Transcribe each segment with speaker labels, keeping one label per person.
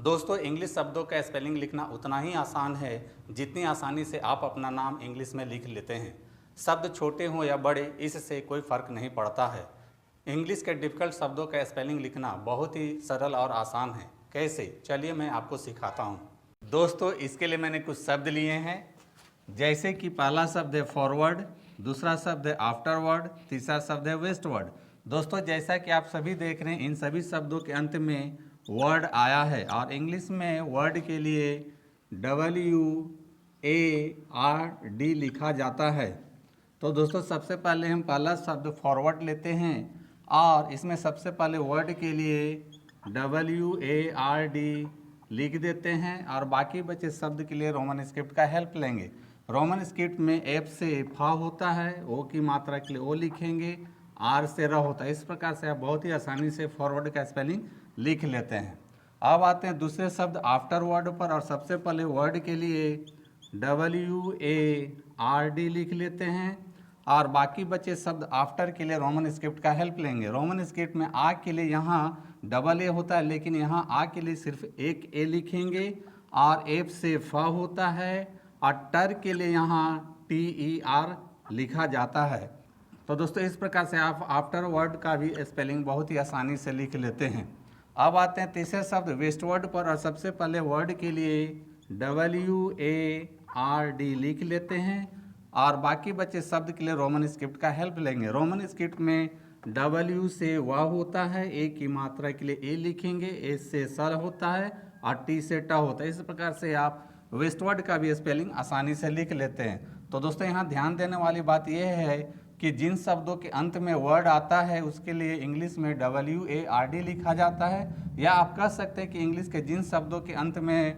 Speaker 1: दोस्तों, इंग्लिश शब्दों का स्पेलिंग लिखना उतना ही आसान है जितनी आसानी से आप अपना नाम इंग्लिश में लिख लेते हैं। शब्द छोटे हों या बड़े, इससे कोई फ़र्क नहीं पड़ता है। इंग्लिश के डिफ़िकल्ट शब्दों का स्पेलिंग लिखना बहुत ही सरल और आसान है। कैसे? चलिए मैं आपको सिखाता हूँ। दोस्तों, इसके लिए मैंने कुछ शब्द लिए हैं, जैसे कि पहला शब्द है फॉरवर्ड, दूसरा शब्द है आफ्टरवर्ड, तीसरा शब्द है वेस्टवर्ड। दोस्तों, जैसा कि आप सभी देख रहे हैं, इन सभी शब्दों के अंत में वर्ड आया है और इंग्लिश में वर्ड के लिए WARD लिखा जाता है। तो दोस्तों, सबसे पहले हम पहला शब्द फॉरवर्ड लेते हैं और इसमें सबसे पहले वर्ड के लिए WARD लिख देते हैं और बाकी बचे शब्द के लिए रोमन स्क्रिप्ट का हेल्प लेंगे। रोमन स्क्रिप्ट में F से फा होता है, O की मात्रा के लिए O लिखेंगे, R से र होता है। इस प्रकार से आप बहुत ही आसानी से फॉरवर्ड का स्पेलिंग लिख लेते हैं। अब आते हैं दूसरे शब्द आफ्टर वर्ड पर और सबसे पहले वर्ड के लिए WARD लिख लेते हैं और बाकी बचे शब्द आफ्टर के लिए रोमन स्क्रिप्ट का हेल्प लेंगे। रोमन स्क्रिप्ट में आ के लिए यहाँ AA होता है, लेकिन यहाँ आ के लिए सिर्फ एक A लिखेंगे और F से फ होता है और टर के लिए यहाँ TER लिखा जाता है। तो दोस्तों, इस प्रकार से आप आफ्टर वर्ड का भी स्पेलिंग बहुत ही आसानी से लिख लेते हैं। अब आते हैं तीसरे शब्द वेस्टवर्ड पर और सबसे पहले वर्ड के लिए WARD लिख लेते हैं और बाकी बचे शब्द के लिए रोमन स्क्रिप्ट का हेल्प लेंगे। रोमन स्क्रिप्ट में W से व होता है, A की मात्रा के लिए A लिखेंगे, S से सर होता है और T से ट होता है। इस प्रकार से आप वेस्टवर्ड का भी स्पेलिंग आसानी से लिख लेते हैं। तो दोस्तों, यहाँ ध्यान देने वाली बात यह है कि जिन शब्दों के अंत में वर्ड आता है उसके लिए इंग्लिश में WARD लिखा जाता है, या आप कह सकते हैं कि इंग्लिश के जिन शब्दों के अंत में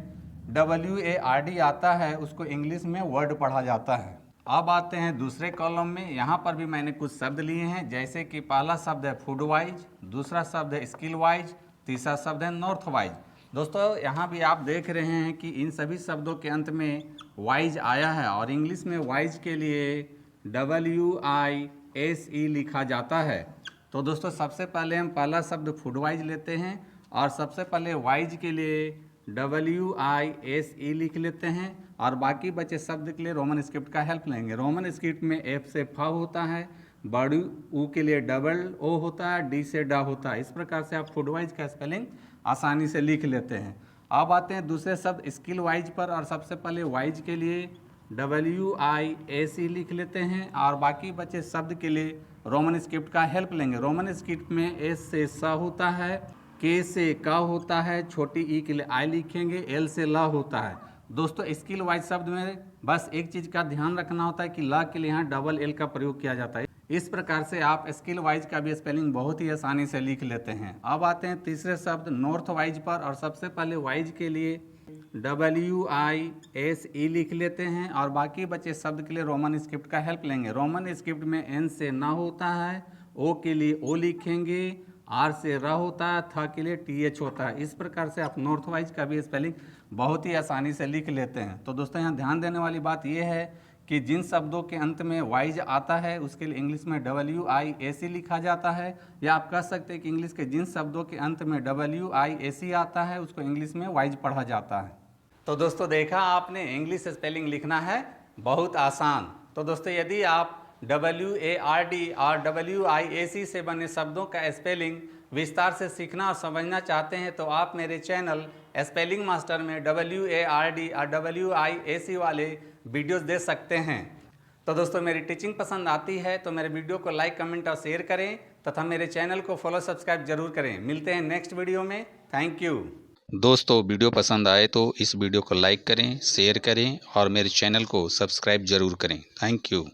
Speaker 1: WARD आता है उसको इंग्लिश में वर्ड पढ़ा जाता है। अब आते हैं दूसरे कॉलम में। यहाँ पर भी मैंने कुछ शब्द लिए हैं, जैसे कि पहला शब्द है फूड वाइज, दूसरा शब्द है स्किल वाइज, तीसरा शब्द है नॉर्थ वाइज। दोस्तों, यहाँ भी आप देख रहे हैं कि इन सभी शब्दों के अंत में वाइज आया है और इंग्लिश में वाइज के लिए WISE लिखा जाता है। तो दोस्तों, सबसे पहले हम पहला शब्द फूड वाइज लेते हैं और सबसे पहले वाइज के लिए WISE लिख लेते हैं और बाकी बचे शब्द के लिए रोमन स्क्रिप्ट का हेल्प लेंगे। रोमन स्क्रिप्ट में F से फ होता है, बड़ी U के लिए O होता है, D से ड होता है। इस प्रकार से आप फूड वाइज का स्पेलिंग आसानी से लिख लेते हैं। अब आते हैं दूसरे शब्द स्किल वाइज पर और सबसे पहले वाइज के लिए WISE लिख लेते हैं और बाकी बचे शब्द के लिए रोमन स्क्रिप्ट का हेल्प लेंगे। रोमन स्क्रिप्ट में S से स होता है, K से क होता है, छोटी E के लिए I लिखेंगे, L से ल होता है। दोस्तों, स्किल वाइज शब्द में बस एक चीज़ का ध्यान रखना होता है कि ल के लिए यहाँ LL का प्रयोग किया जाता है। इस प्रकार से आप स्किल वाइज का भी स्पेलिंग बहुत ही आसानी से लिख लेते हैं। अब आते हैं तीसरे शब्द नॉर्थ वाइज पर और सबसे पहले वाइज के लिए WISE लिख लेते हैं और बाकी बचे शब्द के लिए रोमन स्क्रिप्ट का हेल्प लेंगे। रोमन स्क्रिप्ट में N से न होता है, O के लिए O लिखेंगे, R से र होता है, थ के लिए TH होता है। इस प्रकार से आप नॉर्थ वाइज का भी स्पेलिंग बहुत ही आसानी से लिख लेते हैं। तो दोस्तों, यहाँ ध्यान देने वाली बात यह है कि जिन शब्दों के अंत में वाइज आता है उसके लिए इंग्लिश में WISE लिखा जाता है, या आप कह सकते हैं कि इंग्लिश के जिन शब्दों के अंत में WISE आता है उसको इंग्लिश में वाइज पढ़ा जाता है। तो दोस्तों, देखा आपने, इंग्लिश स्पेलिंग लिखना है बहुत आसान। तो दोस्तों, यदि आप WARD और WISE से बने शब्दों का स्पेलिंग विस्तार से सीखना और समझना चाहते हैं तो आप मेरे चैनल स्पेलिंग मास्टर में WARD और WISE वाले वीडियोस देख सकते हैं। तो दोस्तों, मेरी टीचिंग पसंद आती है तो मेरे वीडियो को लाइक, कमेंट और शेयर करें तथा मेरे चैनल को फॉलो, सब्सक्राइब जरूर करें। मिलते हैं नेक्स्ट वीडियो में। Thank you.
Speaker 2: दोस्तों, वीडियो पसंद आए तो इस वीडियो को लाइक करें, शेयर करें और मेरे चैनल को सब्सक्राइब जरूर करें। Thank you.